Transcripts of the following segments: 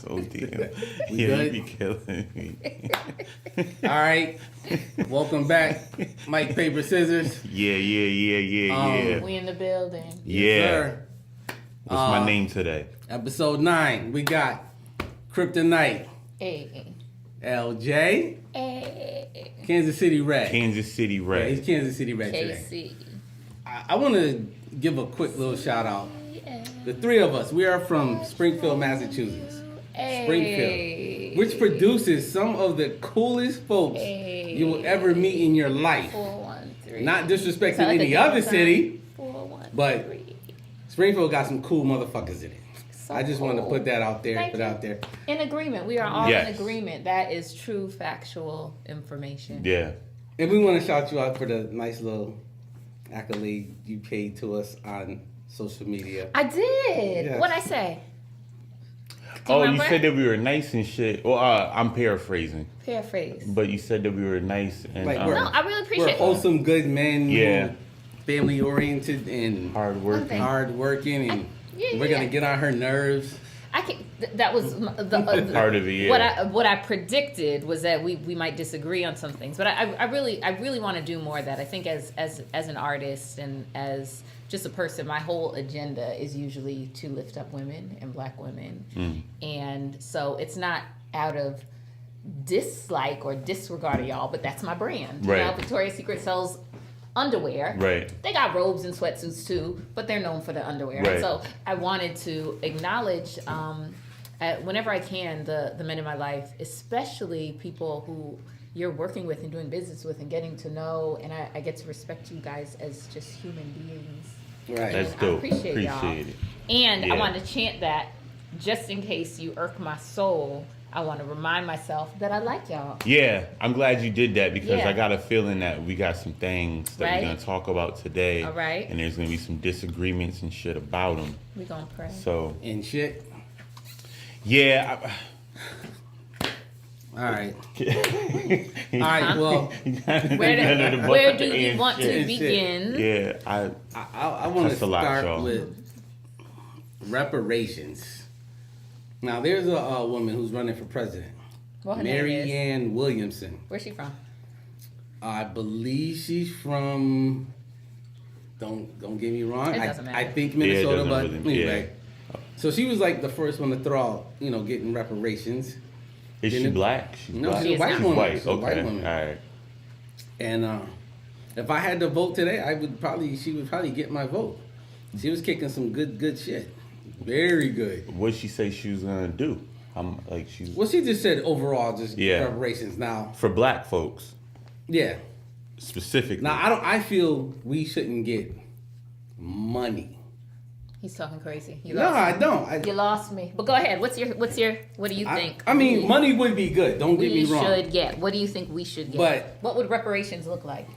Oh damn! We Yeah, good? you be killing me. All right. Welcome back. Mike, paper, scissors. Yeah. We in the building. Yeah. Sir. What's my name today? Episode 9. We got Kryptonite. Hey. LJ. Hey. Kansas City Red. Kansas City Yeah, Red. he's Kansas City Red today. KC. I want to give a quick little shout out. The three of us, we are from Springfield, Massachusetts. Springfield, which produces some of the coolest folks you will ever meet in your life. 413. Not disrespecting any other city, 413. but Springfield got some cool motherfuckers in it. So I just wanted to put that out there. Thank put you. out there. In agreement. We are all Yes. in agreement. That is true factual information. Yeah. And we want to shout you out for the nice little accolade you paid to us on social media. I did. Yes. What'd I say? Oh, you remember? said that we were nice and shit. Well, I'm paraphrasing, Paraphrase. but you said that we were nice and Like, No, I really We're appreciate it. wholesome, good men. Yeah. Family oriented and hard working. Thank- hard working, and Yeah, we're gonna yeah. get on her nerves. I can, that was the Part of it, yeah. What I predicted was that we might disagree on some things, but I really want to do more of that. I think as an artist and as just a person, my whole agenda is usually to lift up women and Black women, and so it's not out of dislike or disregard of y'all, but that's my brand. Right. You know, Victoria's Secret sells underwear. Right. They got robes and sweatsuits too, but they're known for the underwear. Right. So I wanted to acknowledge, whenever I can, the men in my life, especially people who you're working with and doing business with and getting to know, and I get to respect you guys as just human beings. Right. That's I dope. appreciate y'all. Appreciate it. And Yeah. I wanted to chant that just in case you irk my soul. I want to remind myself that I like y'all. Yeah, I'm glad you did that because Yeah. I got a feeling that we got some things that Right. we're gonna talk about today. All right. And there's gonna be some disagreements and shit about them. We gonna pray. So And shit. yeah. All right. All right. Well, Where do you want to And shit. begin? Yeah, I want to That's a lot, start y'all. with reparations. Now, there's a woman who's running for president, What her name Mary is? Ann Williamson. Where's she from? I believe she's from. Don't get me wrong. It doesn't matter. I think it Minnesota, doesn't but really- anyway. So she was like the first one to throw out, getting reparations. is she Didn't- black? She's No, black. she's a white She's woman. white. She's a white Okay. woman. All right. And if I had to vote today, she would probably get my vote. She was kicking some good shit. Very good. What'd she say she was gonna do? She's Well, she just said overall, just Yeah. reparations. Now, for black folks yeah. specifically. Now, I feel we shouldn't get money. He's talking crazy. You No, lost I me. don't. You lost me. But go ahead. What do you think? I mean, money would be good. Don't get we me wrong. should get. What do you think we should get? But- what would reparations look like?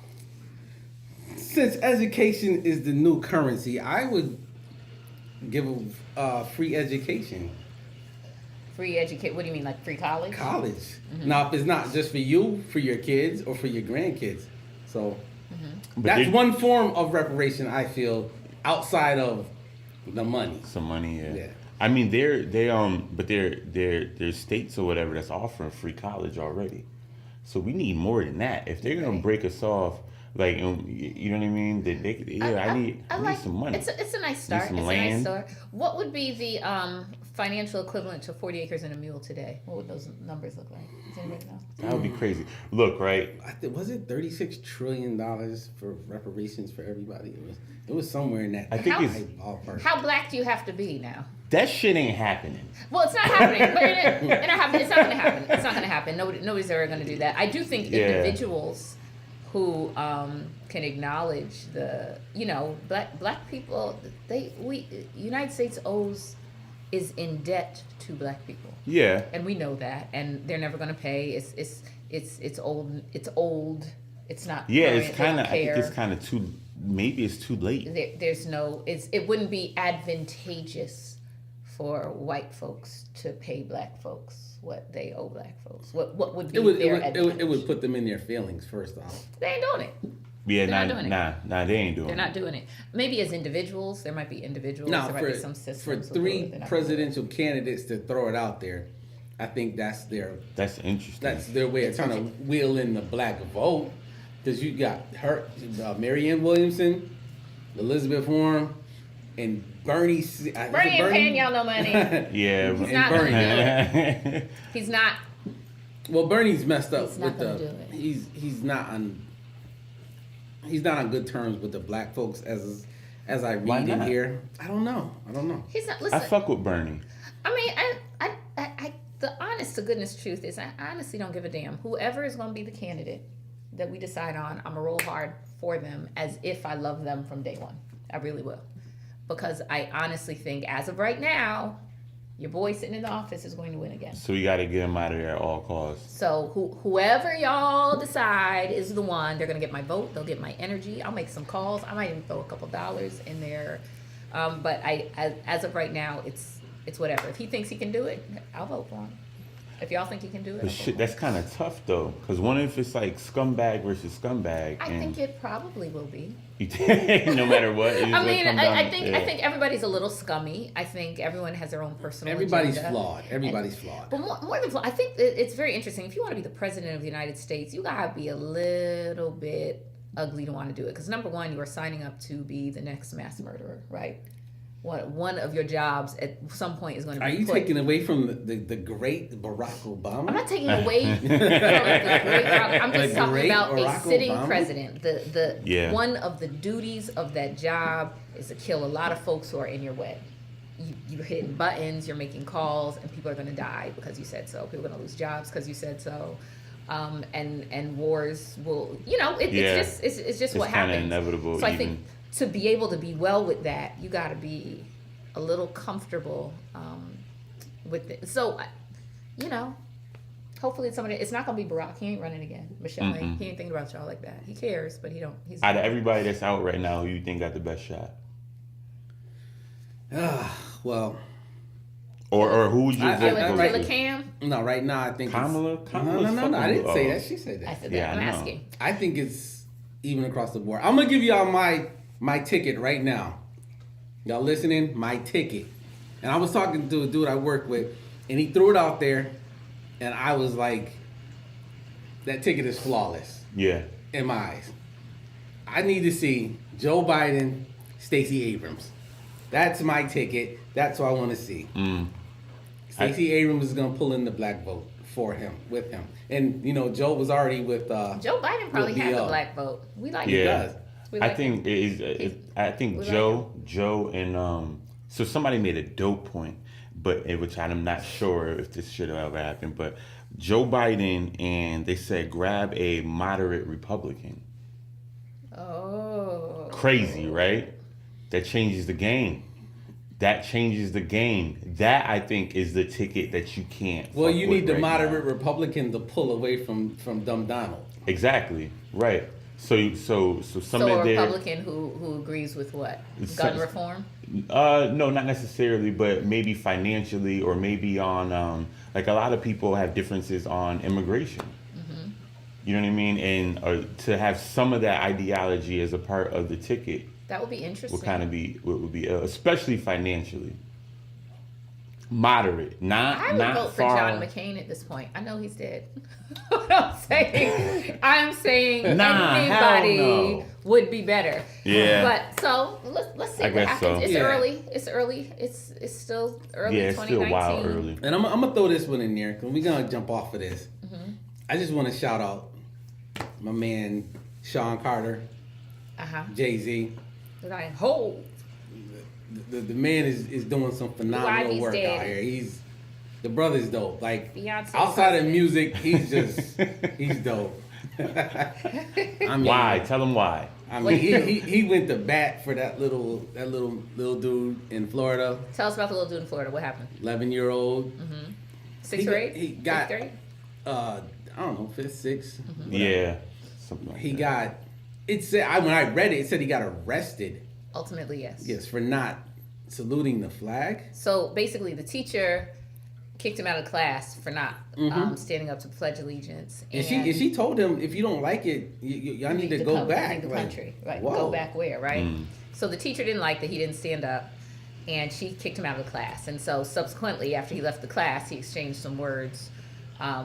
Since education is the new currency, I would give free education. Free educate. What do you mean, like free college? College. Mm-hmm. Now, if it's not just for you, for your kids or for your grandkids. So But that's they- one form of reparation, I feel, outside of the money. Some money, yeah. Yeah. I mean, but there's states or whatever that's offering free college already. So we need more than that. If they're gonna break us off, like you know what I mean? I need some money. It's a nice start. some It's land. a nice start. What would be the financial equivalent to 40 acres and a mule today? What would those numbers look like? Does anybody know? That would be crazy. Look, right? Was it $36 trillion for reparations for everybody? It was somewhere in that. I think How- it's ballpark. How black do you have to be now? that shit ain't happening. Well, it's not happening. But it's not going to happen. It's not going to happen. Nobody's ever going to do that. I do think Yeah. individuals who can acknowledge black people. United States is in debt to black people, Yeah. and we know that, and they're never going to pay. It's old. It's not. Yeah, current. it's They don't kind of. I think care. it's kind of too. Maybe it's too late. There's no. It wouldn't be advantageous for white folks to pay black folks what they owe black folks. What would be their advantage? It would put them in their feelings first off. They ain't doing it. Yeah, They're not doing it. nah, they ain't doing They're it. not doing it. Maybe as individuals, there might be individuals. Now, there might be some systems. for with three they're not doing it. presidential candidates to throw it out there, I think that's their way of trying to wheel in the black vote. Because you got Marianne Williamson, Elizabeth Warren, and Bernie. Bernie ain't paying y'all no money. Yeah, he's not gonna do it. He's not. Well, Bernie's messed up He's not gonna do it. He's not on good terms with the black folks as I read in here. I don't know. He's not. Listen, I fuck with Bernie. I mean, I the honest to goodness truth is I honestly don't give a damn. Whoever is going to be the candidate that we decide on, I'm gonna roll hard for them as if I love them from day one. I really will, because I honestly think as of right now, your boy sitting in the office is going to win again. So we got to get him out of there at all costs. So whoever y'all decide is the one, they're gonna get my vote. They'll get my energy. I'll make some calls. I might even throw a couple dollars in there. But as of right now, it's whatever. If he thinks he can do it, I'll vote for him. If y'all think he can do it, But shit, that's kind of tough though, because what if it's like scumbag versus scumbag? I think it probably will be. No matter what. I mean, I think everybody's a little scummy. I think everyone has their own personal Everybody's agenda. flawed. Everybody's flawed. But more than flawed, I think it's very interesting. If you want to be the president of the United States, you gotta be a little bit ugly to want to do it. Because number one, you are signing up to be the next mass murderer, right? One of your jobs at some point is going to be. Are you taking away from the great Barack Obama? I'm not taking away from the great. I'm just talking about a sitting president. The one of the duties of that job is to kill a lot of folks who are in your way. You're hitting buttons, you're making calls, and people are going to die because you said so. People are going to lose jobs because you said so. And wars will, it's just what happens. It's kind of inevitable. So I think to be able to be well with that, you got to be a little comfortable with it. So, hopefully it's not going to be Barack. He ain't running again. Michelle, he ain't thinking about y'all like that. He cares, but he don't. He's out of everybody that's out right now, who you think got the best shot? Well. Or who would you vote for? Killer Cam? No, right now I think Kamala? No, I didn't say that. She said that. I said that. I'm asking. I think it's even across the board. I'm gonna give y'all my ticket right now. Y'all listening? My ticket. And I was talking to a dude I work with, and he threw it out there, and I was like, that ticket is flawless. Yeah. In my eyes. I need to see Joe Biden, Stacey Abrams. That's my ticket. That's what I want to see. Stacey Abrams is going to pull in the black vote for him, with him. And, Joe was already with... Joe Biden probably has the black vote. We like it. He does. I think Joe and... So somebody made a dope point, which I'm not sure if this should have ever happened, but Joe Biden and they said grab a moderate Republican. Oh. Crazy, right? That changes the game. That, I think, is the ticket that you can't. Well, you need the moderate Republican to pull away from Dumb Donald. Exactly. Right. So somebody a there. Republican who agrees with what? Gun reform? No, not necessarily, but maybe financially, or maybe on like a lot of people have differences on immigration. Mm-hmm. You know what I mean? And to have some of that ideology as a part of the ticket. That would be interesting. Would be especially financially moderate, I would vote for John McCain at this point. I know he's dead. I'm saying anybody would be better. Yeah. But so let's see what happens. So. It's early. It's early. It's still early. Yeah, it's 2019. still wild early. And I'm gonna throw this one in there because we're gonna jump off of this. Mm-hmm. I just want to shout out my man Shawn Carter, JayZ. The man is doing some phenomenal work out here. The brother's dope. Like Beyonce outside of music, he's dope. I mean, why? Tell him why. I mean, he went to bat for that little dude in Florida. Tell us about the little dude in Florida. What happened? 11-year-old. Mm-hmm. 6th grade. He got 5th grade? I don't know, 5th, 6th. Mm-hmm. Yeah, something like he got. It said when I read it said he got arrested. Ultimately, yes. Yes, for not saluting the flag. So basically, the teacher kicked him out of class for not standing up to pledge allegiance. And she told him, if you don't like it, y'all need to go back. The country, right? Whoa. Go back where, right? So the teacher didn't like that he didn't stand up, and she kicked him out of the class. And so subsequently, after he left the class, he exchanged some words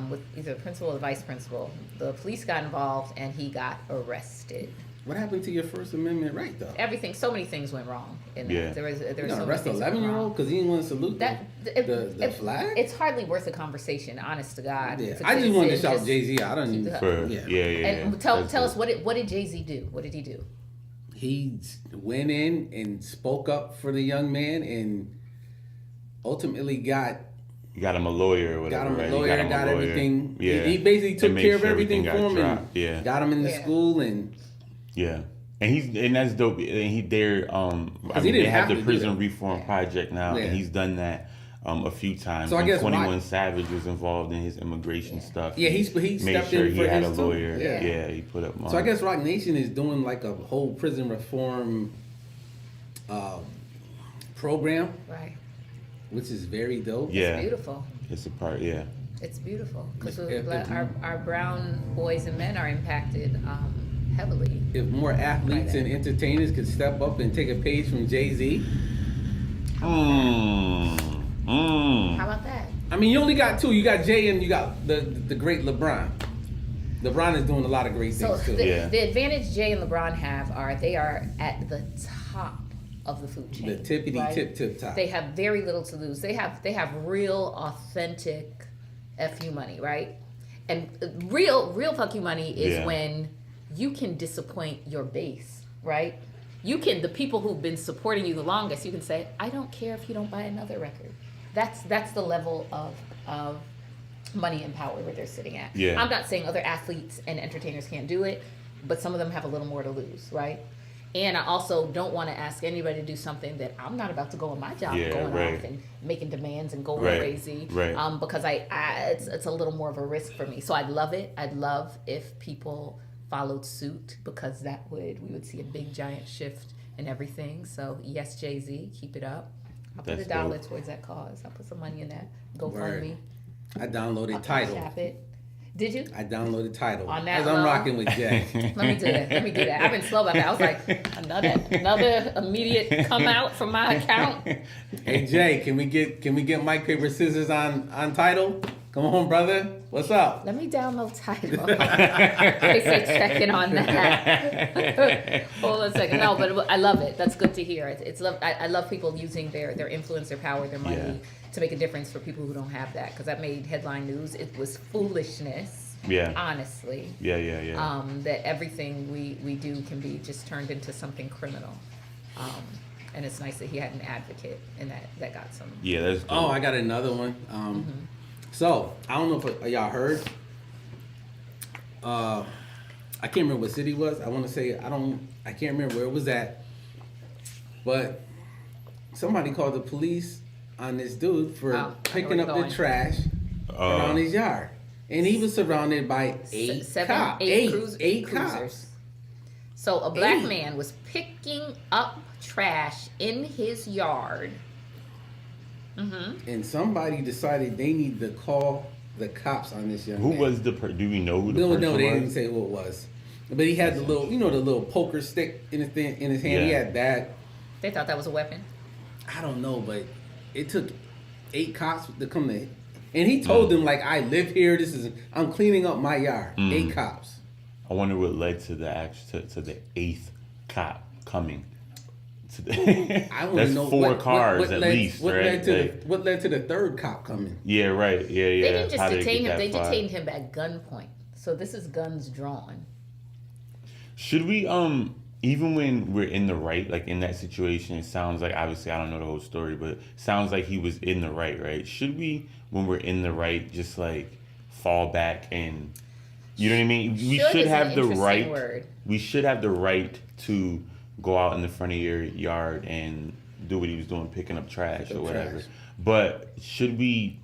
with either the principal or the vice principal. The police got involved, and he got arrested. What happened to your First Amendment right, though? Everything, so many things went wrong. In Yeah. there was You so gonna many arrest an things that went 11-year-old wrong. because he didn't want to salute the flag? It's hardly worth a conversation, honest to God. Yeah. To I just wanted to sit shout and JayZ. I don't even. For, Yeah. And tell us what did JayZ do? What did he do? He went in and spoke up for the young man and ultimately got him a lawyer or whatever. got him right? a lawyer, got lawyer. everything. Yeah. He basically And took made care of sure everything for him dropped. and Yeah. got him into school and Yeah. And that's dope. And they didn't have have the to do prison that. reform project now, Yeah. and he's done that a few times. So I And guess 21 Savage was involved in his immigration stuff. Yeah, he made stepped sure in he for had a his too. lawyer. Yeah. Yeah, he put up money. So I guess Rock Nation is doing like a whole prison reform program, Right. which is very dope. Yeah. It's beautiful. It's a part. Yeah. It's beautiful because If- our brown boys and men are impacted heavily. If more athletes and entertainers could step up and take a page from JayZ. How about that? I mean, you only got two. You got Jay and you got the great LeBron. LeBron is doing a lot of great So things too. the advantage Jay and LeBron have are they are at the top of the food chain. The tippity right? tip top. They have very little to lose. They have real authentic FU money, right? And real fuck you money is when you can disappoint your base, right? You can, the people who've been supporting you the longest, you can say, I don't care if you don't buy another record. That's the level of money and power where they're sitting at. Yeah. I'm not saying other athletes and entertainers can't do it, but some of them have a little more to lose, right? And I also don't want to ask anybody to do something that I'm not about to go on my job going off and making demands and going crazy. Right. Because it's a little more of a risk for me. So I'd love it. I'd love if people followed suit because we would see a big giant shift in everything. So yes, JayZ, keep it up. I'll put That's $1 dope. towards that cause. I'll put some money in that. GoFundMe. I downloaded I'll Tidal. tap it. Did you? I downloaded Tidal. On that as I'm low? rocking with Jay. Let me do that. I've been slow about that. I was like, another immediate come out from my account. Hey Jay, can we get Mike Paper Scissors on Tidal? Come on, brother. What's up? Let me download Tidal. They say checking on that. Hold on a second. No, but I love it. That's good to hear. I love people using their influence, their power, their money to make a difference for people who don't have that. Because that made headline news. It was foolishness. Yeah. Honestly. Yeah. That everything we do can be just turned into something criminal. And it's nice that he had an advocate and that got some. Yeah, that's dope. Oh, I got another one. So I don't know if y'all heard. I can't remember what city it was. I want to say I can't remember where it was at. But somebody called the police on this dude for picking up the trash around his yard, and he was surrounded by eight cops. Eight cops. So a black man was picking up trash in his yard. And somebody decided they need to call the cops on this young man. Who was do we know who the person No, was? they didn't say who it was. But he had the little poker stick in his hand. He had that. They thought that was a weapon. I don't know, but it took 8 cops to come to, and he told them like, "I live here. I'm cleaning up my yard." 8 cops. I wonder what led to the 8th cop coming. I want That's to know 4 cars at least, what right? What led to the 3rd cop coming? Yeah, right. Yeah. They didn't just How did it detain get him. They that far? detained him at gunpoint. So this is guns drawn. Should we even when we're in the right, like in that situation, it sounds like, obviously I don't know the whole story, but it sounds like he was in the right? Should we, when we're in the right, just like fall back and, you know what I mean? We should have the right. Word. We should have the right to go out in the front of your yard and do what he was doing, picking up trash or whatever. Trash. But should we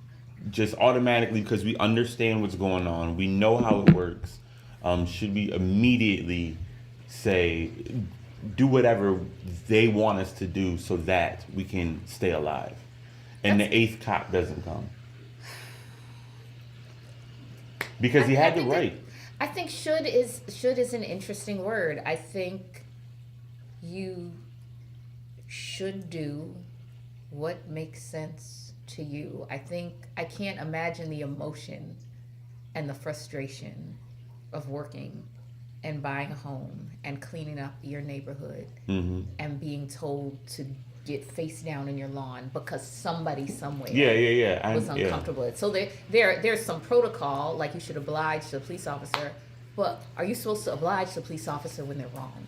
just automatically, because we understand what's going on, we know how it works, should we immediately say, do whatever they want us to do so that we can stay alive, and the 8th cop doesn't come? Because he had the right. I think should is an interesting word. I think you should do what makes sense to you? I think I can't imagine the emotion and the frustration of working and buying a home and cleaning up your neighborhood and being told to get face down in your lawn because somebody somewhere was uncomfortable. So there's some protocol, like you should oblige the police officer, but are you supposed to oblige the police officer when they're wrong?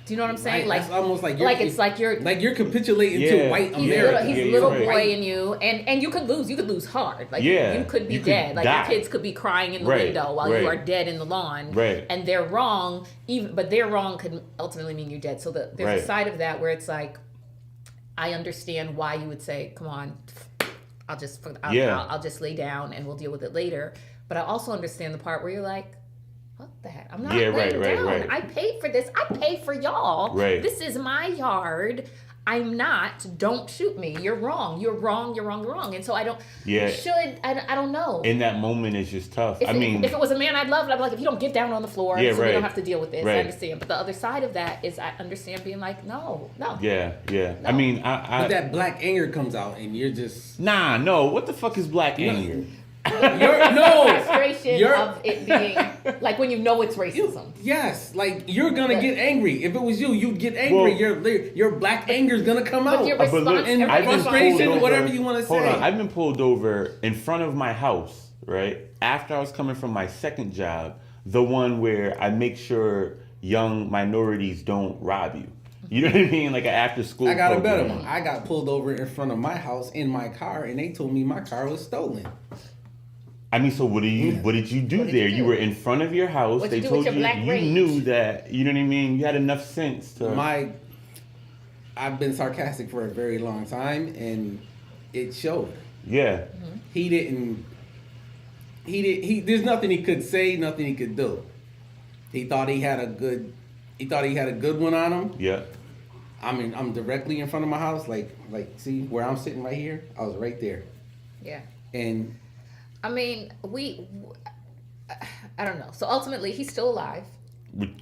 Do you know what I'm saying? Right. Like, it's almost like you're capitulating to white America. He's a little boy in you, and you could lose. You could lose hard. Like you could be dead. Like your kids could be crying in the window while you are dead in the lawn. Right. And they're wrong. But their wrong could ultimately mean you're dead. So there's a side of that where it's like, I understand why you would say, "Come on, I'll just lay down and we'll deal with it later." But I also understand the part where you're like, what the heck? I'm not laying down. Right. I paid for this. I pay for y'all. Right. This is my yard. I'm not. Don't shoot me. You're wrong. You're wrong. You're wrong. You're wrong. And so I don't. Yeah. I don't know. In that moment, it's just tough. If it was a man I'd love, I'd be like, if you don't get down on the floor, so we don't have to deal with this. Right. I understand. But the other side of that is I understand being like, no. Yeah. No. I mean, but that black anger comes out, and you're just no. What the fuck is black anger? Frustration of it being like when you know it's racism. Yes, like you're gonna get angry. If it was you, you'd get angry. Well, your black anger's gonna come out. Your response, and frustration, whatever you want to say. Hold on, I've been pulled over in front of my house, right? After I was coming from my second job, the one where I make sure young minorities don't rob you. You know what I mean? Like an after school. I got a better one. I got pulled over in front of my house in my car, and they told me my car was stolen. I mean, so what did you do there? You were in front of your house. What'd They you do told with you your black rage? knew that. You know what I mean? You had enough sense to. I've been sarcastic for a very long time, and it showed. Yeah. Mm-hmm. He there's nothing he could say, nothing he could do. He thought he had a good one on him. Yeah. I mean, I'm directly in front of my house, like see where I'm sitting right here. I was right there. Yeah. And I mean, I don't know. So ultimately, he's still alive.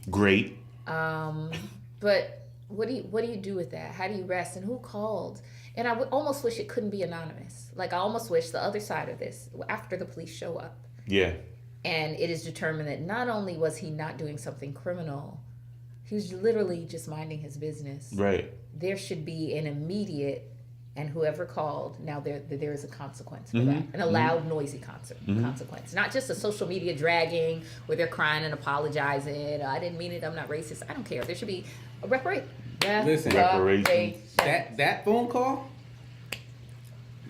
Great. But what do you do with that? How do you rest? And who called? And I would almost wish it couldn't be anonymous. Like I almost wish the other side of this, after the police show up. Yeah. And it is determined that not only was he not doing something criminal, he was literally just minding his business. Right. There should be an immediate, and whoever called, now there is a consequence for Mm-hmm. that. An loud, noisy consequence. Not just a social media dragging where they're crying and apologizing. I didn't mean it. I'm not racist. I don't care. There should be a reparations. That phone call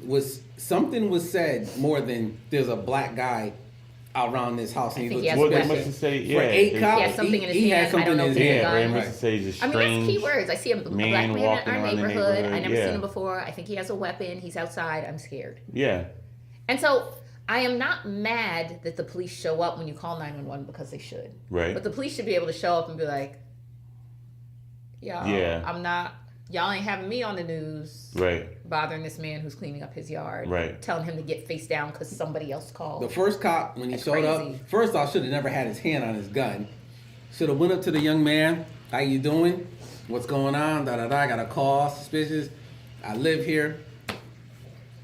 was said more than there's a black guy around this house. And he has well, a they weapon. must have said, He has something in his hand. I don't know if it's a gun. They must have said he's a I mean, strange that's keywords. I see a black man in walking our around the neighborhood. I never Yeah. seen him before. I think he has a weapon. He's outside. I'm scared. Yeah. And so I am not mad that the police show up when you call 911 because they should. Right. But the police should be able to show up and be like, y'all ain't having me on the news. Right. Bothering this man who's cleaning up his yard. Right. Telling him to get face down because somebody else called. The first cop, when he showed up, first off, should have never had his hand on his gun. Should have went up to the young man. How you doing? What's going on? I got a call. Suspicious. I live here.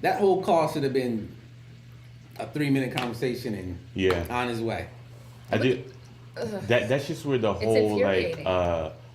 That whole call should have been a 3-minute conversation and on his way. That's just where the whole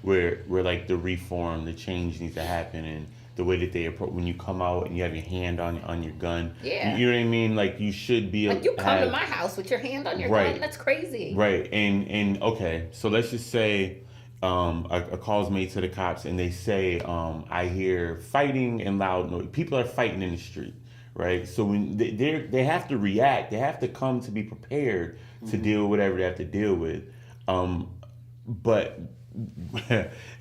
where like the reform, the change needs to happen, and the way that they approach when you come out and you have your hand on your gun. Yeah. You know what I mean? Like you should be like you come to my house with your hand on your gun. That's crazy. Right. And okay, so let's just say a call's made to the cops and they say I hear fighting and loud noise. People are fighting in the street. Right, so when they have to react, they have to come to be prepared to deal with whatever they have to deal with. But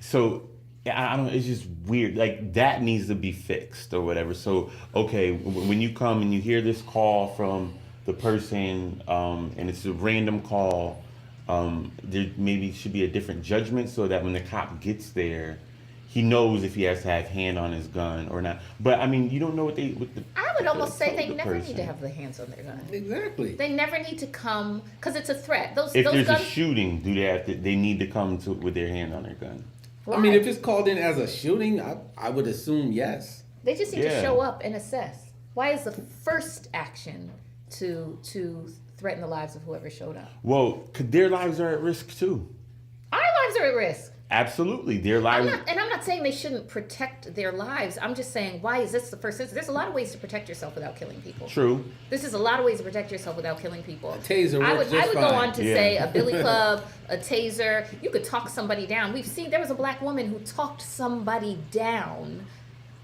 so I don't. It's just weird. Like that needs to be fixed or whatever. So okay, when you come and you hear this call from the person, and it's a random call, there maybe should be a different judgment so that when the cop gets there, he knows if he has to have hand on his gun or not. But I mean, you don't know what I would almost say they never need to have their hands on their gun. Exactly. They never need to come because it's a threat. If there's a shooting, they need to come with their hand on their gun? Why? I mean, if it's called in as a shooting, I would assume yes. They just need to show up and assess. Why is the first action to threaten the lives of whoever showed up? Well, their lives are at risk too. Our lives are at risk. Absolutely, their lives. I'm not saying they shouldn't protect their lives. I'm just saying, why is this the first instance? There's a lot of ways to protect yourself without killing people. True. This is a lot of ways to protect yourself without killing people. A taser I would works just go fine. on to say a billy club, a taser. You could talk somebody down. We've seen there was a black woman who talked somebody down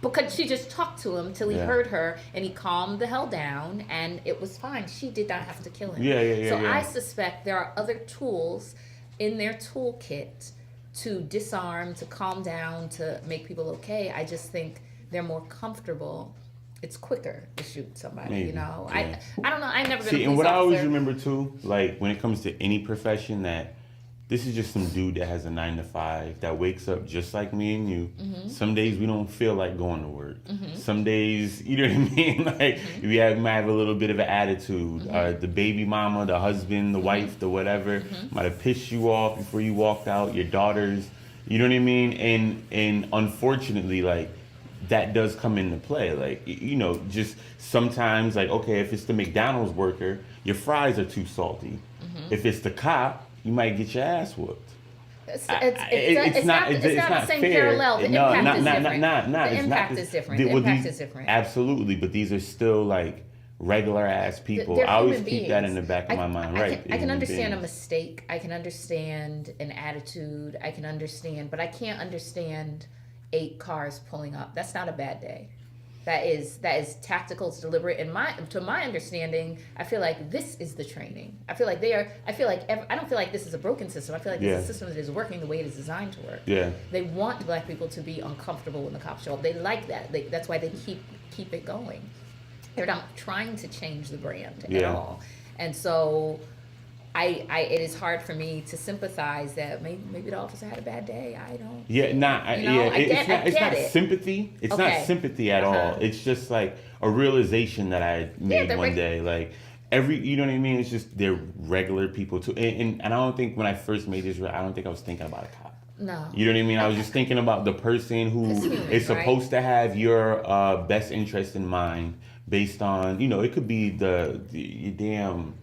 because she just talked to him till he heard her, and he calmed the hell down, and it was fine. She did not have to kill him. So I suspect there are other tools in their toolkit to disarm, to calm down, to make people okay. I just think they're more comfortable. It's quicker to shoot somebody, Maybe. you know. Yeah. I don't know. I've never been a See, police and what I always officer. remember too, like when it comes to any profession, that this is just some dude that has a 9 to 5 that wakes up just like me and you. Mm-hmm. Some days we don't feel like going to work. Some days, you know what I mean? Like we might have a little bit of an attitude. The baby mama, the husband, the wife, the whatever might have pissed you off before you walked out. Your daughters, you know what I mean? And unfortunately, like that does come into play. Like, you know, just sometimes, like, okay, if it's the McDonald's worker, your fries are too salty. If it's the cop, you might get your ass whooped. It's not the same fair. parallel. The impact is different. The impact is different. The impact is different. Absolutely, but these are still like regular ass people. They're I always human keep that beings. in the back of my mind. Right. I can understand a mistake. I can understand an attitude. I can understand, but I can't understand 8 cars pulling up. That's not a bad day. That is tactical. It's deliberate. And to my understanding, I feel like this is the training. I feel like I don't feel like this is a broken system. I feel like this is a system that is working the way it is designed to work. Yeah. They want black people to be uncomfortable when the cops show up. They like that. That's why they keep it going. They're not trying to change the brand at all. And so it is hard for me to sympathize that maybe the officer had a bad day. I don't. Yeah, it's not it. sympathy. It's not sympathy at all. It's just like a realization that I made one day. Like you know what I mean? It's just they're regular people too. And I don't think when I first made this, I don't think I was thinking about a cop. No. You know what I mean? I was just thinking about the person who is supposed to have your best interest in mind based on, you know, it could be the damn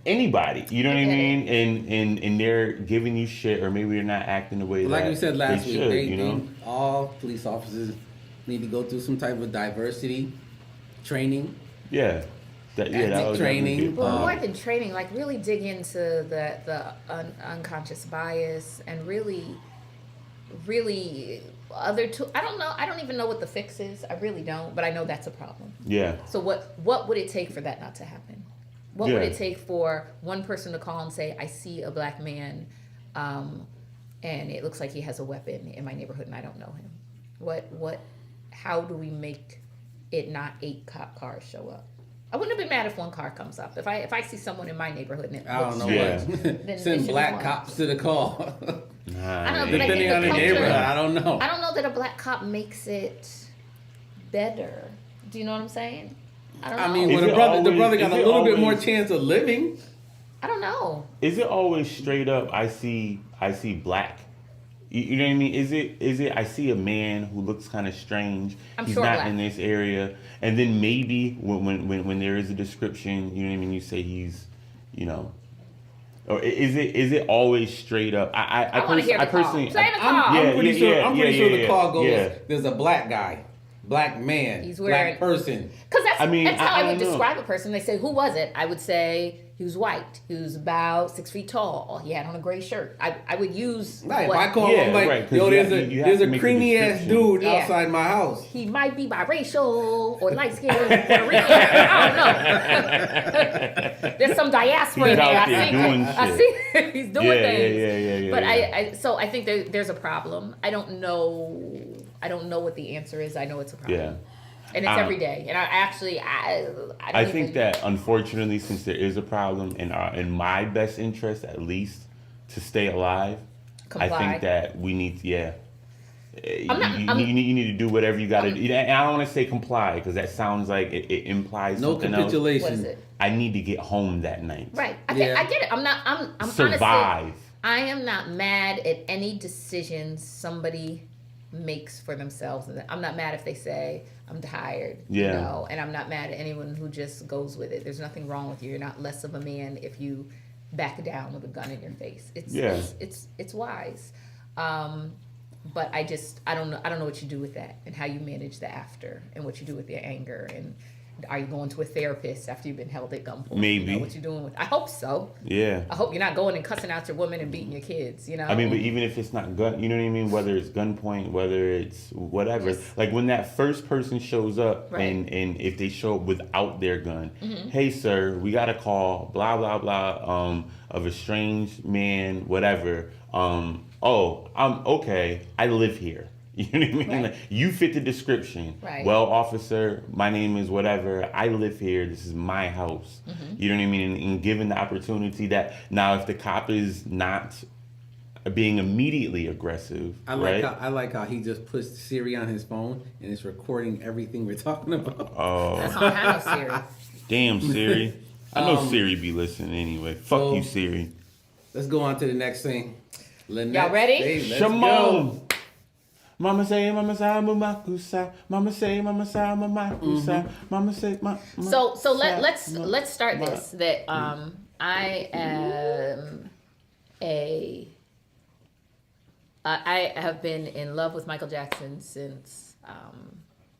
anybody, you know what I mean? And they're giving you shit, or maybe they're not acting the way like that we said last week, should, you know? all police officers need to go through some type of diversity training. Yeah. That training. Well, more than training, like really dig into the unconscious bias and really other tools. I don't know. I don't even know what the fix is. I really don't, but I know that's a problem. Yeah. So what would it take for that not to happen? What would it take for one person to call and say, I see a black man and it looks like he has a weapon in my neighborhood and I don't know him? How do we make it not 8 cop cars show up? I wouldn't have been mad if 1 car comes up. If I see someone in my neighborhood and it I don't know then send black cops to the call. I don't know, but Depending on the neighborhood, I don't know. I don't know that a black cop makes it better. Do you know what I'm saying? I don't know. I mean, when the brother got a little bit more chance of living. I don't know. Is it always straight up? I see black. You know what I mean? Is it? I see a man who looks kind of strange. He's sure not black. in this area, and then maybe when there is a description, you know what I mean? You say he's, you know, or is it always straight up? I want to hear the call. Say the call. I'm pretty sure the call goes. Yeah. There's a black guy, black man, He's wearing, black person. Because that's how I would don't know. describe a person. They say, who was it? I would say he was white. He was about 6 feet tall. He had on a gray shirt. I would use Right, what, if I call him like, yo, there's a creamy ass dude outside my house. He might be biracial or light skinned Puerto Rican. I don't know. There's some diaspora in there. I see he's doing things. Yeah. But I think there's a problem. I don't know what the answer is. I know it's a problem. Yeah. And it's every day. And I think that unfortunately, since there is a problem, in my best interest at least, to stay alive, comply. I think that we need to, you need to do whatever you got to do. And I don't want to say comply because that sounds like it implies no something capitulation. What is it? I need to get home that night. Right. I get it. I'm survive. honestly, I am not mad at any decision somebody makes for themselves. And I'm not mad if they say I'm tired, Yeah. and I'm not mad at anyone who just goes with it. There's nothing wrong with you. You're not less of a man if you back down with a gun in your face. It's wise. But I don't know what you do with that and how you manage the after and what you do with your anger, and are you going to a therapist after you've been held at gunpoint? Maybe. What you doing with? I hope so. Yeah. I hope you're not going and cussing out your woman and beating your kids. I mean, but even if it's not gun, you know what I mean? Whether it's gunpoint, whether it's whatever. Yes. Like when that first person shows up, Right. and if they show up without their gun, hey sir, we got a call, blah blah blah, of a strange man, whatever. Oh, I'm okay. I live here. You know what I mean? Right. Like, you fit the description. Right. Well, officer, my name is whatever. I live here. This is my house. You know what I mean? And given the opportunity that now, if the cop is not being immediately aggressive, I like right? how he just puts Siri on his phone and it's recording everything we're talking about. Oh, That's on Hannah Siri. damn, Siri. I know Siri be listening anyway. Fuck you, Siri. Let's go on to the next thing. Lynette, Y'all ready? hey, let's Shimon. go. Mama say, mama say, mama kusa. Mama say, mama say, mama kusa. Mama say, mama. So let's start this. That I am I have been in love with Michael Jackson since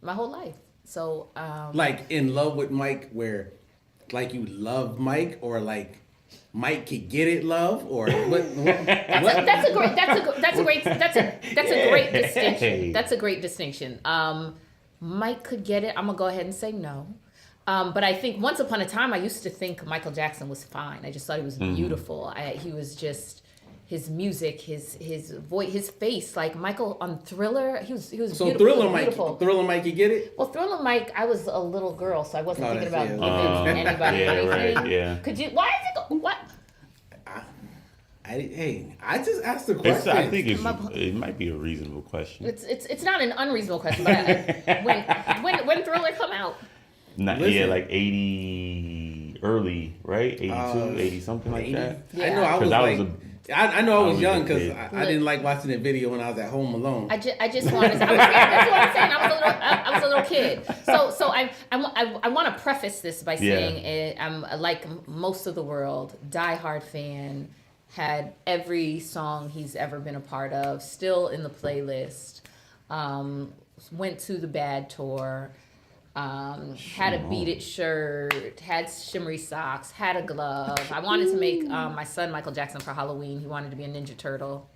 my whole life. So Like in love with Mike, where like you love Mike, or like Mike could get it, love, or what? that's a great distinction. Hey. That's a great distinction. Mike could get it. I'm gonna go ahead and say no. But I think once upon a time I used to think Michael Jackson was fine. I just thought he was beautiful. He was just his music, his voice, his face. Like Michael on Thriller, he was So beautiful. Thriller Mike, you get it? Well, Thriller Mike, I was a little girl, so I wasn't thinking about that's- giving anybody yeah, anything. right, yeah. Could you? Why is it? What? I just asked the question. I think it might be a reasonable question. It's not an unreasonable question, but when Thriller come out? Listen. Like 80 early, right? 82, 80 something like 80. that. Yeah. I know I was 'Cause I like, was I know I was a young because kid. I didn't like watching the video when I was at home alone. I just wanted to. That's what I'm saying. I was a little kid. So I want to preface this by saying I'm like most of the world, diehard fan. Had every song he's ever been a part of still in the playlist. Went to the Bad tour. Had a Beat It shirt, had shimmery socks, had a glove. I wanted to make my son Michael Jackson for Halloween. He wanted to be a Ninja Turtle.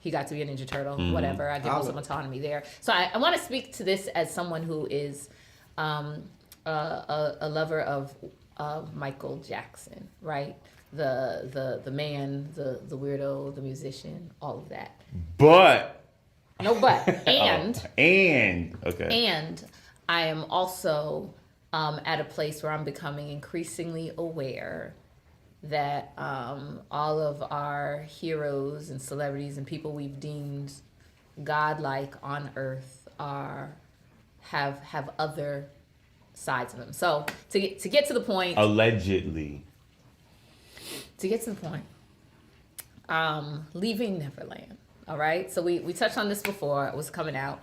He got to be a Ninja Turtle. Whatever. I give him some autonomy there. So I want to speak to this as someone who is a lover of Michael Jackson, right? The man, the weirdo, the musician, all of that. But And okay. And I am also at a place where I'm becoming increasingly aware that all of our heroes and celebrities and people we've deemed godlike on earth have other sides of them. So to get to the point, Allegedly. Leaving Neverland. All right. So we touched on this before. It was coming out.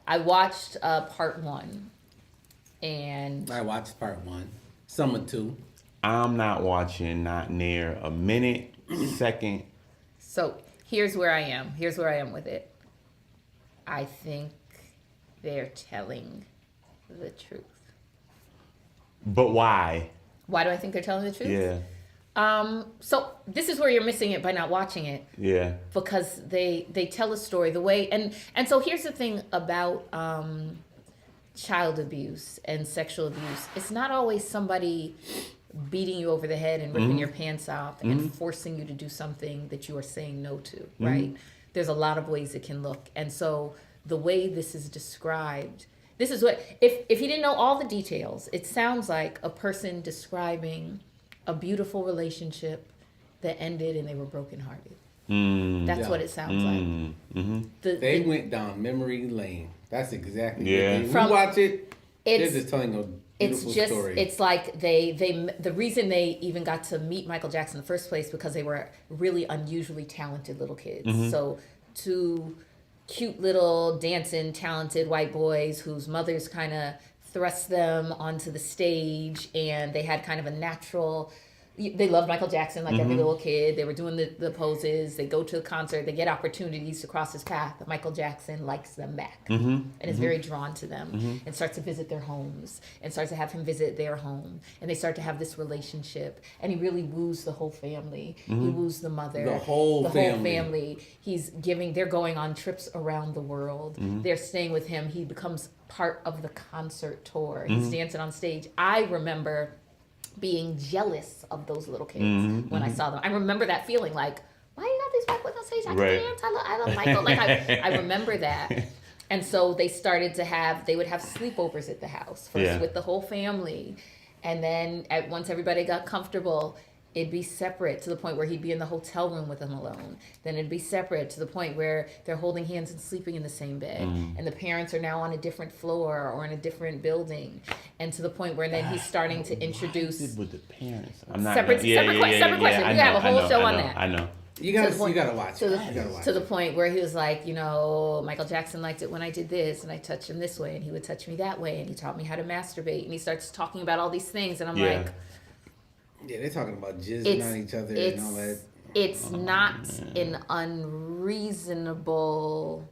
I watched part 1, and I watched part 1, some of 2. I'm not watching not near a minute, second. so here's where I am. Here's where I am with it. I think they're telling the truth. But why? Why do I think they're telling the truth? Yeah. So this is where you're missing it by not watching it. Yeah. Because they tell a story the way and so here's the thing about child abuse and sexual abuse. It's not always somebody beating you over the head and ripping your pants off and forcing you to do something that you are saying no to, right? There's a lot of ways it can look. And so the way this is described, this is what if you didn't know all the details, it sounds like a person describing a beautiful relationship that ended and they were brokenhearted. That's what it sounds like. They went down memory lane. That's exactly Yeah. what they, we watch it. They're It's just telling a beautiful story. it's like they the reason they even got to meet Michael Jackson in the first place because they were really unusually talented little kids. So to cute little dancing, talented white boys whose mothers kind of thrust them onto the stage, and they had kind of a natural. They loved Michael Jackson like every little kid. They were doing the poses. They go to a concert. They get opportunities to cross his path. But Michael Jackson likes them back and is very drawn to them and starts to visit their homes and starts to have him visit their home. And they start to have this relationship. And he really woos the whole family. He woos the mother. The whole family. They're going on trips around the world. They're staying with him. He becomes part of the concert tour. He's dancing on stage. I remember being jealous of those little kids when I saw them. I remember that feeling like, why you got these white boys on stage? I can dance. I love Michael. Like I remember that. And so they started to they would have sleepovers at the house first with the whole family. And then once everybody got comfortable, it'd be separate to the point where he'd be in the hotel room with them alone. Then it'd be separate to the point where they're holding hands and sleeping in the same bed. And the parents are now on a different floor or in a different building. And to the point where then he's starting to introduce with the parents. I'm not separate question. We have a whole show on that. I know. You gotta watch. To the point where he was like, Michael Jackson liked it when I did this, and I touched him this way, and he would touch me that way, and he taught me how to masturbate, and he starts talking about all these things, and I'm like. Yeah, they're talking about jizzing on each other and all that. It's not an unreasonable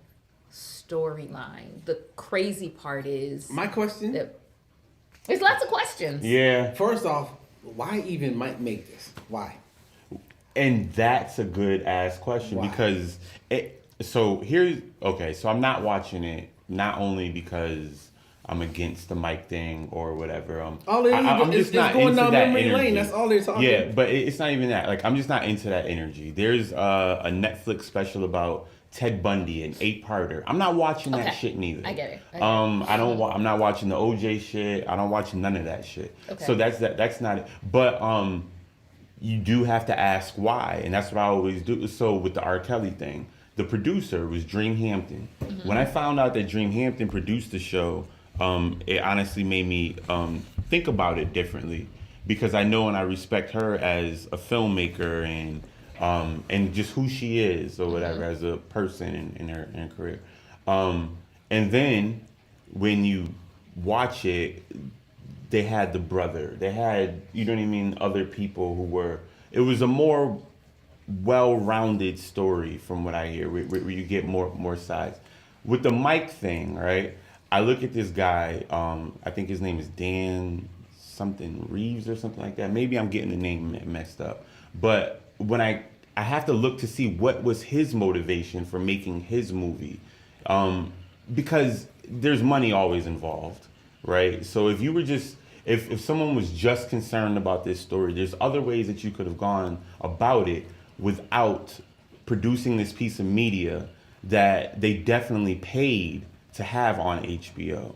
storyline. The crazy part is... My question? There's lots of questions. Yeah. First off, why even Mike make this? Why? And that's a good ass question because... So I'm not watching it not only because... I'm against the mic thing or whatever. I'm just not going into down that memory energy. lane. That's all they're talking. Yeah, but it's not even that. Like, I'm just not into that energy. There's a Netflix special about Ted Bundy, an 8-parter. I'm not watching that shit neither. I get it. I'm not watching the OJ shit. I don't watch none of that shit. Okay. So that's not it. But you do have to ask why, and that's what I always do. So with the R. Kelly thing, the producer was Dream Hampton. When I found out that Dream Hampton produced the show. It honestly made me think about it differently because I know and I respect her as a filmmaker and just who she is or whatever as a person in her career. And then when you watch it, they had the brother. They had, other people who were. It was a more well-rounded story from what I hear, where you get more sides. With the mic thing, right? I look at this guy, I think his name is Dan something Reeves or something like that. Maybe I'm getting the name messed up. But when I have to look to see what was his motivation for making his movie. Because there's money always involved, right? So if you were if someone was just concerned about this story, there's other ways that you could have gone about it without producing this piece of media that they definitely paid to have on HBO.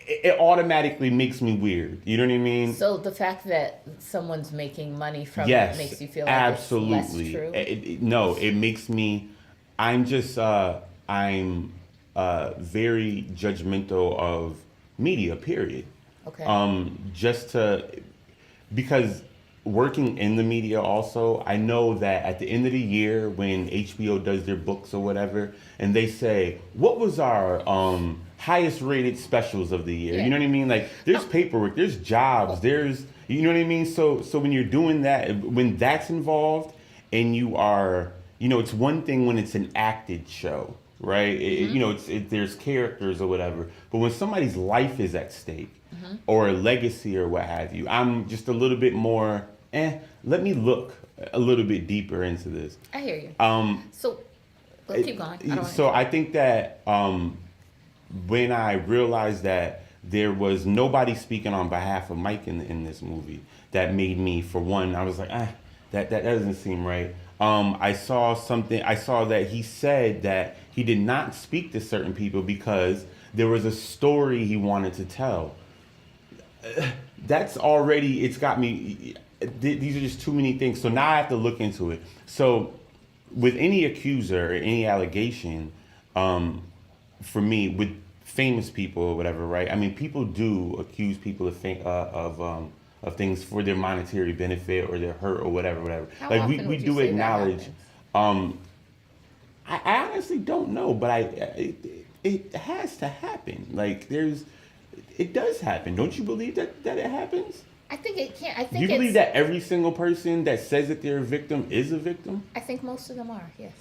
It automatically makes me weird. You know what I mean? So the fact that someone's making money from it makes you feel like absolutely. It's less true? No, it makes me... I'm very judgmental of media, period. Okay. Because working in the media also, I know that at the end of the year when HBO does their books or whatever, and they say, what was our highest rated specials of the year? Yeah. You know what I mean? Like, there's paperwork, there's jobs, there's, you know what I mean? So when you're doing that, when that's involved and you are, it's one thing when it's an acted show, right? There's characters or whatever. But when somebody's life is at stake or a legacy or what have you, I'm just a little bit more, let me look a little bit deeper into this. I hear you. So keep going. I think that when I realized that there was nobody speaking on behalf of Mike in this movie, that made me, for one, I was like, that doesn't seem right. I saw that he said that he did not speak to certain people because there was a story he wanted to tell. That's already, it's got me, these are just too many things. So now I have to look into it. So with any accuser or any allegation, for me, with famous people or whatever, right? I mean, people do accuse people of things for their monetary benefit or their hurt or whatever. How like often we would do you say that acknowledge. happens? I honestly don't know, but it has to happen. Like it does happen. Don't you believe that it happens? I think it can't. I think Do you believe that every single person that says that they're a victim is a victim? I think most of them are. Yes.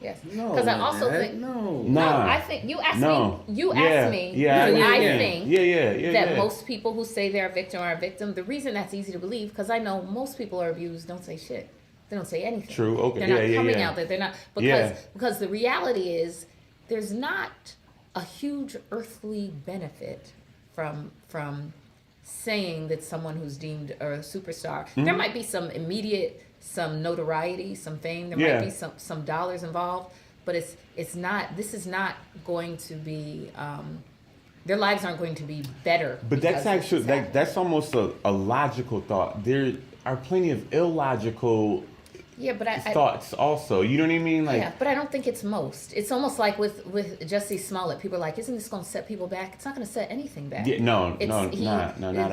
Yes. No, Because I also think no. I think you asked me. You asked me. Yeah, I yeah. think that most people who say they're a victim are a victim. The reason that's easy to believe, because I know most people are abused don't say shit. They don't say anything. True. Okay. They're not coming out that they're not Yeah. because the reality is there's not a huge earthly benefit from saying that someone who's deemed a superstar. There might be some immediate, some notoriety, some fame. There might be some dollars involved, but it's not. This is not going to be. Their lives aren't going to be better. But that's actually that's almost a logical thought. There are plenty of illogical thoughts also. You know what I mean? Like, yeah, but I don't think it's most. It's almost like with Jussie Smollett. People are like, isn't this going to set people back? It's not going to set anything back. Yeah, not at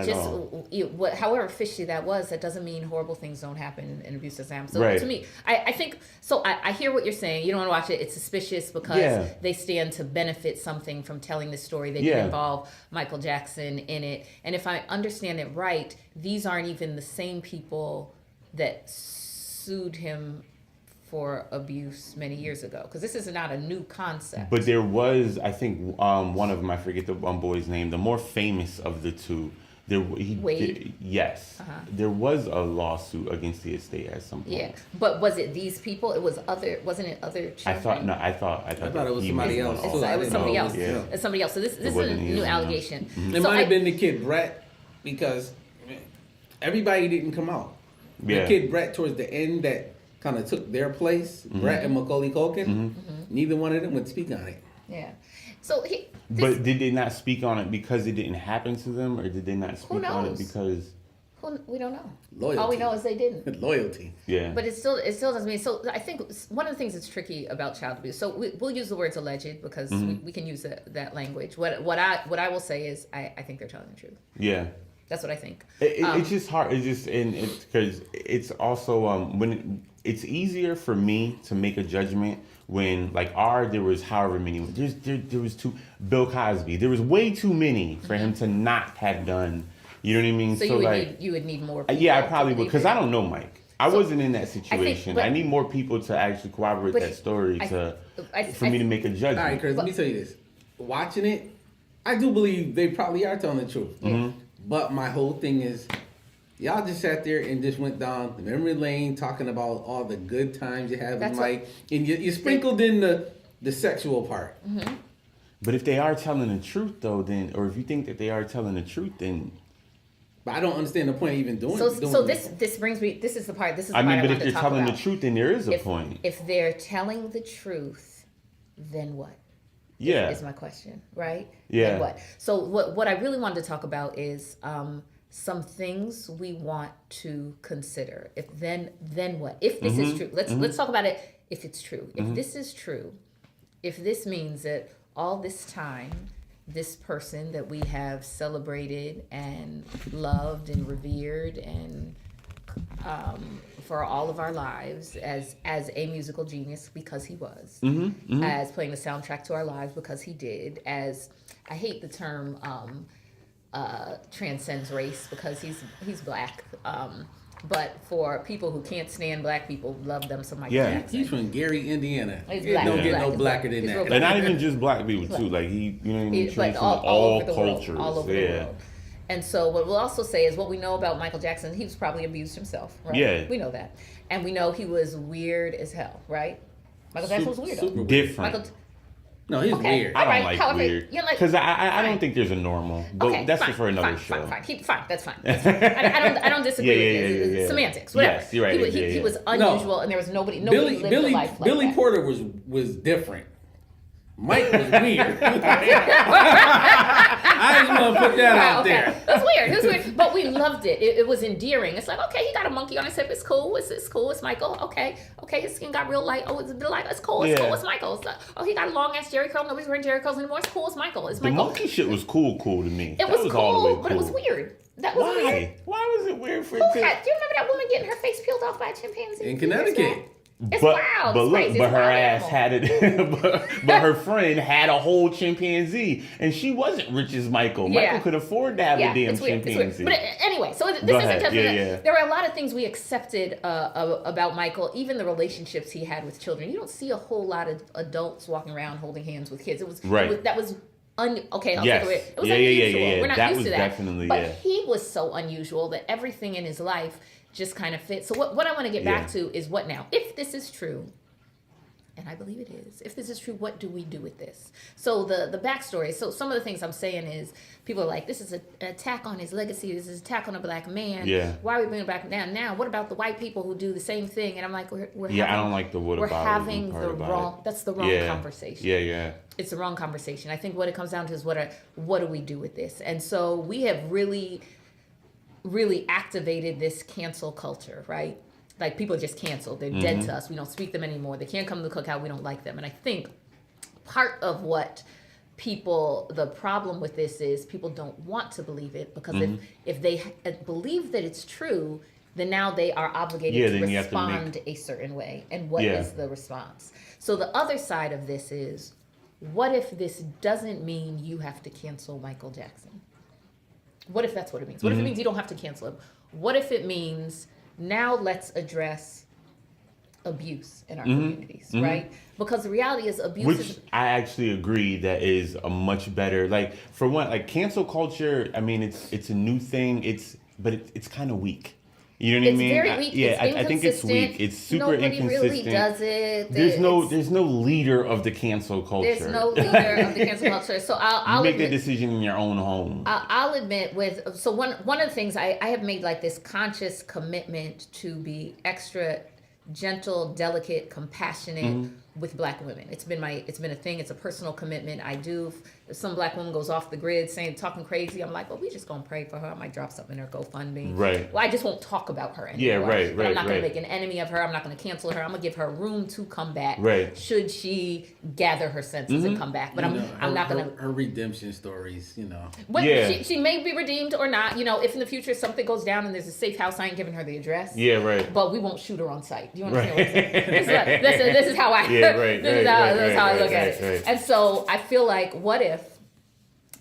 all. However fishy that was, that doesn't mean horrible things don't happen in abuse exams. So right. to me, I think, so I hear what you're saying. You don't want to watch it. It's suspicious because they stand to benefit something from telling this story. They didn't involve Michael Jackson in it. And if I understand it right, these aren't even the same people that sued him for abuse many years ago, because this is not a new concept. But there was, I think, one of them, I forget the one boy's name, the more famous of the two. Wade? Yes. There was a lawsuit against the estate at some point. Yeah, but was it these people? It was wasn't it other children? I thought it was somebody else. It was somebody else. Yeah. It's somebody else. So this is a new allegation. It might have been the kid Brett, because everybody didn't come out. The kid Brett towards the end that kind of took their place, Brett and Macaulay Culkin, neither one of them would speak on it. Yeah. So but did they not speak on it because it didn't happen to them, or did they not speak on it because? We don't know. Loyalty. All we know is they didn't. Loyalty. Yeah. But it still doesn't mean. So I think one of the things that's tricky about child abuse. So we'll use the words alleged because we can use that language. What I will say is I think they're telling the truth. Yeah. That's what I think. It's just hard. It's because it's also it's easier for me to make a judgment when there was however many. There was Bill Cosby. There was way too many for him to not have done. You know what I mean? So you would need more people. Yeah, I probably would, because I don't know Mike. I wasn't in that situation. I need more people to actually corroborate that story for me to make a judgment. All right, Chris, let me tell you this. Watching it, I do believe they probably are telling the truth. But my whole thing is, y'all just sat there and just went down the memory lane talking about all the good times you had with Mike, and you sprinkled in the sexual part. But if they are telling the truth, though, then, or if you think that they are telling the truth, then. But I don't understand the point of even doing. So this brings me. This is the part. This is the part I but want if to they're talk telling about. the truth, then there is a point. If they're telling the truth, then what? Yeah. Is my question, right? Yeah. Then what? So what I really wanted to talk about is some things we want to consider. If then what? If this is true, let's talk about it. If it's true, if this is true, if this means that all this time, this person that we have celebrated and loved and revered and for all of our lives as a musical genius, because he was, as playing the soundtrack to our lives because he did, as I hate the term transcends race because he's black, but for people who can't stand black people, love them some Michael Jackson. He's from Gary, Indiana. He's black. Don't get no blacker than that. And not even just black people too. Like you know what I mean? But From all over the cultures. world, all over the world. And so what we'll also say is what we know about Michael Jackson, he was probably abused himself, right? Yeah. We know that. And we know he was weird as hell, right? Michael Jackson was weird. Super different. No, he's weird. I don't like weird. Because I don't think there's a normal. But that's for another show. Fine. That's fine. I don't disagree with this. Semantics, whatever. Yes, you're right. He was unusual, and there was nobody lived a life like Billy that. Porter was different. Mike was weird. I just want to put that out there. It was weird. But we loved it. It was endearing. It's like, okay, he got a monkey on his hip. It's cool. It's cool. It's Michael. Okay, his skin got real light. Oh, it's light. It's cool. It's cool. It's Michael. He got a long ass Jerry curl. Nobody's wearing Jerry curls anymore. It's cool. It's Michael. It's Michael. The monkey shit was cool to me. It was cool, all the way cool, but it was weird. That was weird. Why was it weird for Do you remember that woman getting her face peeled off by a chimpanzee? In Connecticut. It's wild. But It's look, crazy. but It's her wild ass animal. had it. but her friend had a whole chimpanzee, and she wasn't rich as Michael. Yeah. Michael could afford to have a damn it's weird. chimpanzee. It's weird. But anyway, so this Go isn't ahead. just Yeah. there were a lot of things we accepted about Michael, even the relationships he had with children. You don't see a whole lot of adults walking around holding hands with kids. Right. That was okay. I'll Yes. take it. It was Yeah, unusual. yeah. We're not That used was to that. definitely, but yeah. he was so unusual that everything in his life just kind of fit. So what I want to get back to is what now? If this is true, and I believe it is. If this is true, what do we do with this? So the backstory. So some of the things I'm saying is people are like, this is an attack on his legacy. This is an attack on a black man. Yeah. Why are we bringing it back down now? What about the white people who do the same thing? And I'm like, we're Yeah, having, I don't like the what we're about having part the about wrong. it. That's the wrong Yeah. conversation. Yeah. It's the wrong conversation. I think what it comes down to is what do we do with this? And so we have really activated this cancel culture, right? Like people just canceled. They're dead to us. We don't speak them anymore. They can't come to the cookout. We don't like them. And I think part of what the problem with this is people don't want to believe it because if they believe that it's true, then now they are obligated to then you have to respond a certain way. And what is the response? So the other side of this is, what if this doesn't mean you have to cancel Michael Jackson? What if that's what it means? What if it means you don't have to cancel him? What if it means now let's address abuse in our communities, right? Because the reality is abuse Which is... I actually agree that is a much better, like, for one, like cancel culture, I mean, it's a new thing, but it's kind of weak. You know what I mean? very weak. I think it's weak. It's super Nobody inconsistent. really does it. There's no leader of the cancel culture. There's no leader of the cancel culture. So I'll make admit, the decision in your own home. I'll admit one of the things I have made like this conscious commitment to be extra gentle, delicate, compassionate with black women. It's been a thing. It's a personal commitment I do. If some black woman goes off the grid talking crazy, I'm like, well, we just gonna pray for her. I might drop something in her GoFundMe. Right. Well, I just won't talk about her anymore. Yeah, right, But I'm not gonna right. make an enemy of her. I'm not gonna cancel her. I'm gonna give her room to come back. Right. Should she gather her senses and come back. But I'm not gonna. Her redemption stories, But Yeah. she may be redeemed or not. If in the future something goes down and there's a safe house, I ain't giving her the address. Yeah, right. But we won't shoot her on sight. Do you understand what I'm saying? This is how I. Yeah, right, this is how I look at it. right. And so I feel like, what if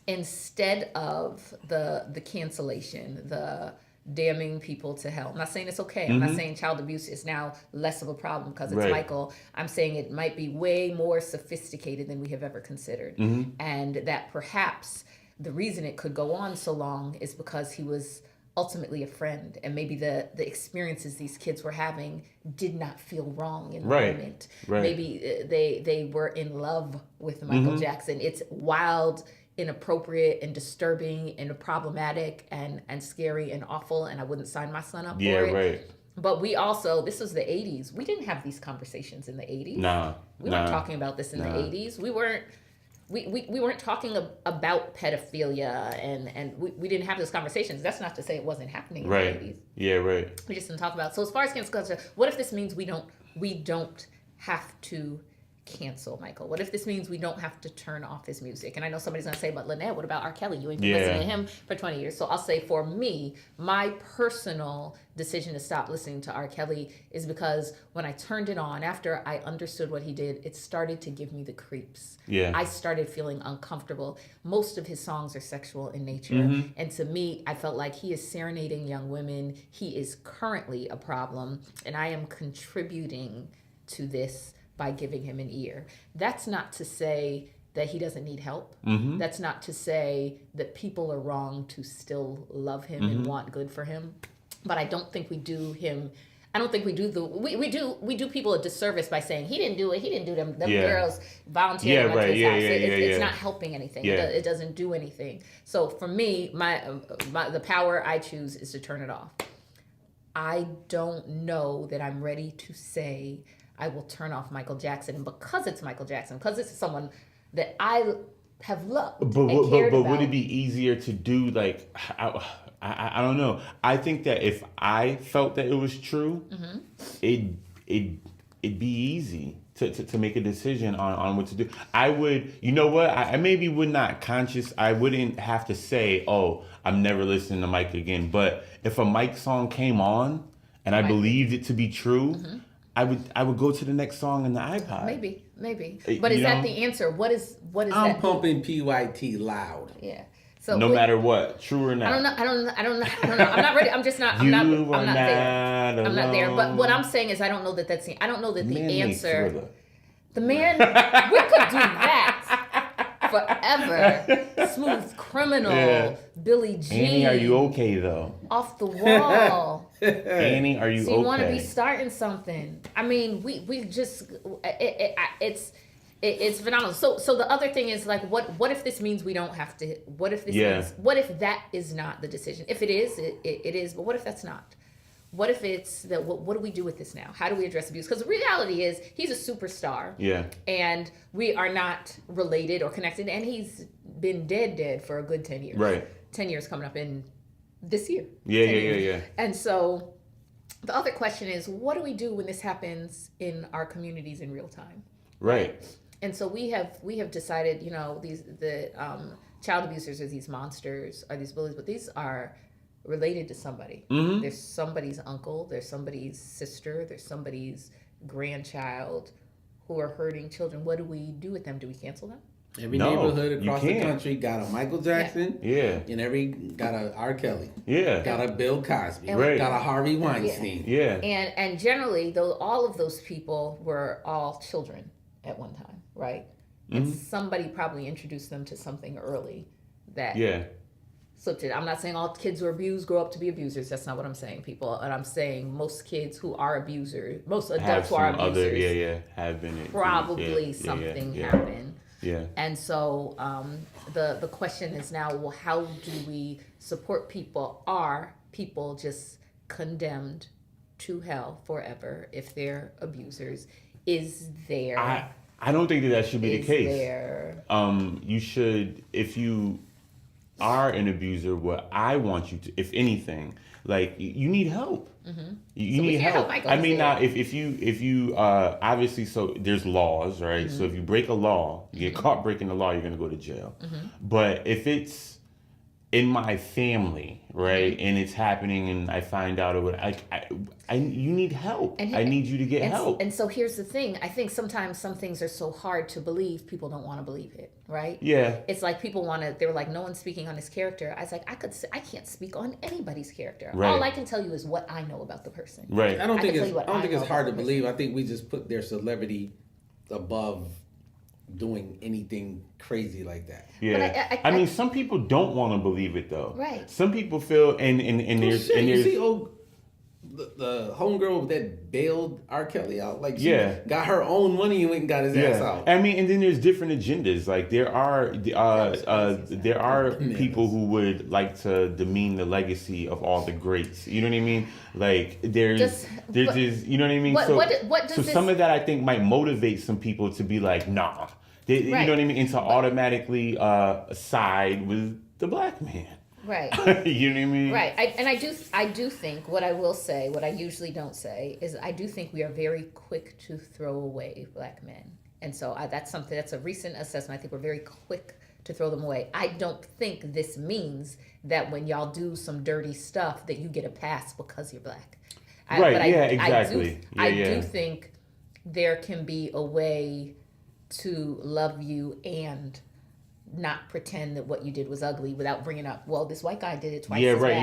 instead of the cancellation, the damning people to hell. I'm not saying it's okay. I'm not saying child abuse is now less of a problem because it's Right. Michael. I'm saying it might be way more sophisticated than we have ever considered. And that perhaps the reason it could go on so long is because he was ultimately a friend, and maybe the experiences these kids were having did not feel wrong in the Right. moment. Right. Maybe they were in love with Michael Jackson. It's wild, inappropriate, and disturbing, and problematic, and scary, and awful, and I wouldn't sign my son up for it. Right. But we also, this was the 80s. We didn't have these conversations in the 80s. Nah. We weren't talking about this in the 80s. We weren't talking about pedophilia, and we didn't have those conversations. That's not to say it wasn't happening in the 80s. Yeah, right. We just didn't talk about it. So as far as cancel culture, what if this means we don't have to cancel Michael? What if this means we don't have to turn off his music? And I know somebody's gonna say, but Lynette, what about R. Kelly? You ain't been listening to him for 20 years. So I'll say, for me, my personal decision to stop listening to R. Kelly is because when I turned it on, after I understood what he did, it started to give me the creeps. Yeah. I started feeling uncomfortable. Most of his songs are sexual in nature. And to me, I felt like he is serenading young women. He is currently a problem, and I am contributing to this by giving him an ear. That's not to say that he doesn't need help. That's not to say that people are wrong to still love him and want good for him. But I don't think we do him. I don't think we do we do people a disservice by saying he didn't do it. He didn't do them. Them girls volunteered to his house. It's not helping anything. Yeah. It doesn't do anything. So for me, the power I choose is to turn it off. I don't know that I'm ready to say I will turn off Michael Jackson because it's Michael Jackson, because it's someone that I have loved and cared about. Would it be easier to do, like, I don't know. I think that if I felt that it was true, it'd be easy to make a decision on what to do. I would, you know what? I maybe would not I wouldn't have to say, oh, I'm never listening to Mike again. But if a Mike song came on and I believed it to be true, I would go to the next song in the iPod. Maybe. But is You that know? the answer? What is I'm that? pumping PYT loud. Yeah. So No matter what, true or not. I don't know. I'm not ready. I'm just not. I'm not there. I'm not there. But what I'm saying is, I don't know that that's. I don't know that the answer. Thriller. The man, we could do that forever. Smooth Criminal, Yeah. Billie Jean. Annie, are you okay though? Off the Wall. Annie, are you So you okay? want to be starting something? I mean, we just it's phenomenal. So the other thing is like, what if this means we don't have to? What if this means? What if that is not the decision? If it is, it is. But what if that's not? What if it's that? What do we do with this now? How do we address abuse? Because the reality is, he's a superstar. Yeah. And we are not related or connected, and he's been dead for a good 10 years. Right. 10 years coming up in this year. Yeah. And so the other question is, what do we do when this happens in our communities in real time? Right. And so we have decided, the child abusers are these monsters, are these bullies, but these are related to somebody. Mm-hmm. There's somebody's uncle, there's somebody's sister, there's somebody's grandchild who are hurting children. What do we do with them? Do we cancel them? Every neighborhood across the country got a Michael Jackson. Yeah. And every got a R. Kelly. Yeah. Got a Bill Cosby. Right. Got a Harvey Weinstein. Yeah. And generally, though, all of those people were all children at one time, right? And somebody probably introduced them to something early that slipped it. I'm not saying all kids who are abused grow up to be abusers. That's not what I'm saying, people. And I'm saying most kids who are abusers, most adults who are abusers, have been probably something happened. Yeah. And so the question is now, well, how do we support people? Are people just condemned to hell forever if they're abusers? Is there... I don't think that should be the case. There... You should, if you are an abuser, what I want you to, if anything, like you need help. Mm-hmm. You need help. I mean, now if you obviously, so there's laws, right? So if you break a law, you get caught breaking the law, you're gonna go to jail. But if it's in my family, right, and it's happening, and I find out about you need help. I need you to get help. And so here's the thing. I think sometimes some things are so hard to believe, people don't want to believe it, right? Yeah. It's like people want to. They're like, no one's speaking on his character. I was like, I can't speak on anybody's character. Right. All I can tell you is what I know about the person. Right. I don't think it's hard to believe. I think we just put their celebrity above doing anything crazy like that. Yeah. But I mean, some people don't want to believe it though. Right. Some people feel and there's you see the homegirl that bailed R. Kelly out, like she got her own money and went and got his ass out. I mean, and then there's different agendas. Like there are people who would like to demean the legacy of all the greats. You know what I mean? Like you know what I mean? So some of that I think might motivate some people to be like, nah. You know what I mean? And to automatically side with the black man. Right. You know what I mean? Right. I do think, what I will say, what I usually don't say, is I do think we are very quick to throw away black men. And so that's a recent assessment. I think we're very quick to throw them away. I don't think this means that when y'all do some dirty stuff that you get a pass because you're black. Exactly. I do think there can be a way to love you and not pretend that what you did was ugly without bringing up, well, this white guy did it twice as bad.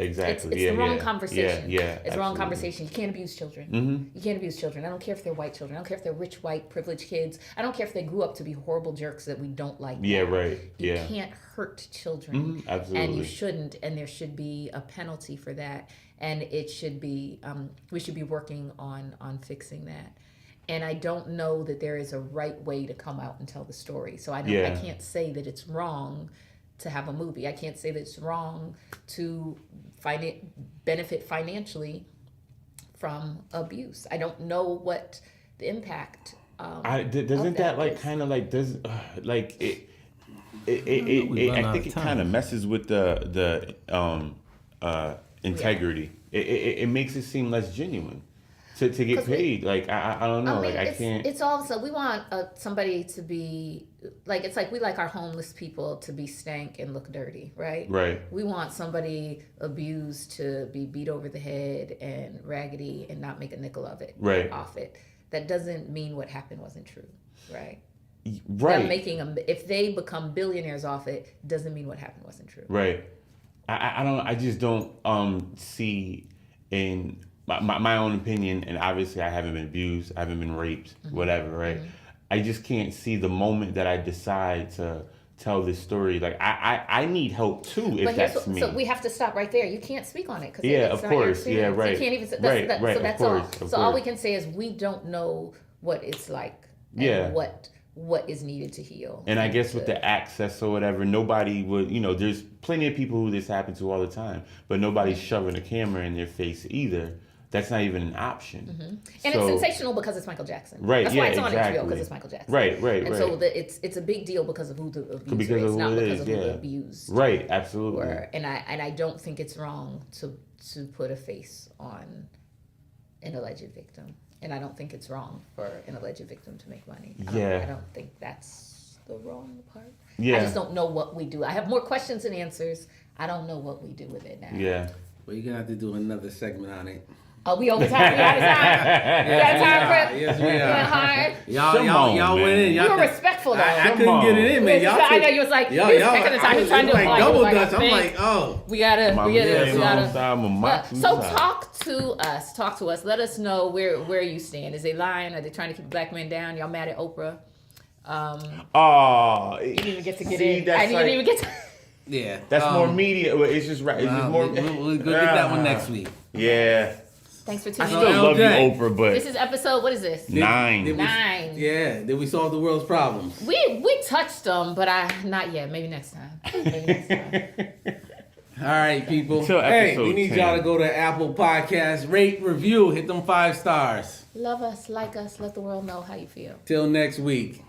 Exactly. It's the wrong conversation. It's the wrong conversation. You can't abuse children. You can't abuse children. I don't care if they're white children. I don't care if they're rich, white, privileged kids. I don't care if they grew up to be horrible jerks that we don't like. You can't hurt children. Absolutely. And you shouldn't, and there should be a penalty for that. And it should be, we should be working on fixing that. And I don't know that there is a right way to come out and tell the story. So I can't say that it's wrong to have a movie. I can't say that it's wrong to benefit financially from abuse. I don't know what the impact. I think it kind of messes with the integrity. It makes it seem less genuine. to get paid. Like I don't know. Like I can't. It's also we want somebody to be like it's like we like our homeless people to be stank and look dirty, right? Right. We want somebody abused to be beat over the head and raggedy and not make a nickel of it. Right. Off it. That doesn't mean what happened wasn't true, right? Right. If they become billionaires off it, doesn't mean what happened wasn't true. Right. I just don't see in my own opinion, and obviously I haven't been abused, I haven't been raped, whatever, right? I just can't see the moment that I decide to tell this story. Like I need help too if that's me. So we have to stop right there. You can't speak on it because of course, yeah, right. So you can't even. Right, So that's all. So all we can say is we don't know what it's like. And what is needed to heal. And I guess with the access or whatever, nobody would, there's plenty of people who this happens to all the time, but nobody's shoving a camera in their face either. That's not even an option. And it's sensational because it's Michael Jackson. Right, That's why it's on HBO, because it's Michael Jackson. Right. And so it's a big deal because of who the abuser because is, of not who it because is, of who the abused. Right, absolutely. And I don't think it's wrong to put a face on an alleged victim. And I don't think it's wrong for an alleged victim to make money. I don't think that's the wrong part. Yeah. I just don't know what we do. I have more questions than answers. I don't know what we do with it now. Yeah. Well, you're going to have to do another segment on it. Oh, we over time. We out of time. We out of time, Crip. Yes, we are. You went hard. Y'all went in. You were respectful, though. I couldn't get it in, man. Y'all I know you was like, you was taking the time. You was trying to do it. Double dutch. I'm like, oh. We gotta. So talk talk to us. Let us know where you stand. Is they lying? Are they trying to keep black men down? Y'all mad at Oprah? You didn't even get to get in. I didn't even get to. Yeah, that's more media. It's just right. It's just more. We'll get that one next week. Yeah. Thanks for tuning in. I still love you, Oprah, but this is episode. What is this? 9. Did we solve the world's problems? We touched them, but not yet. Maybe next time. All right, people. Hey, we need y'all to go to Apple Podcasts, rate, review, hit them 5 stars. Love us, like us, let the world know how you feel. Till next week.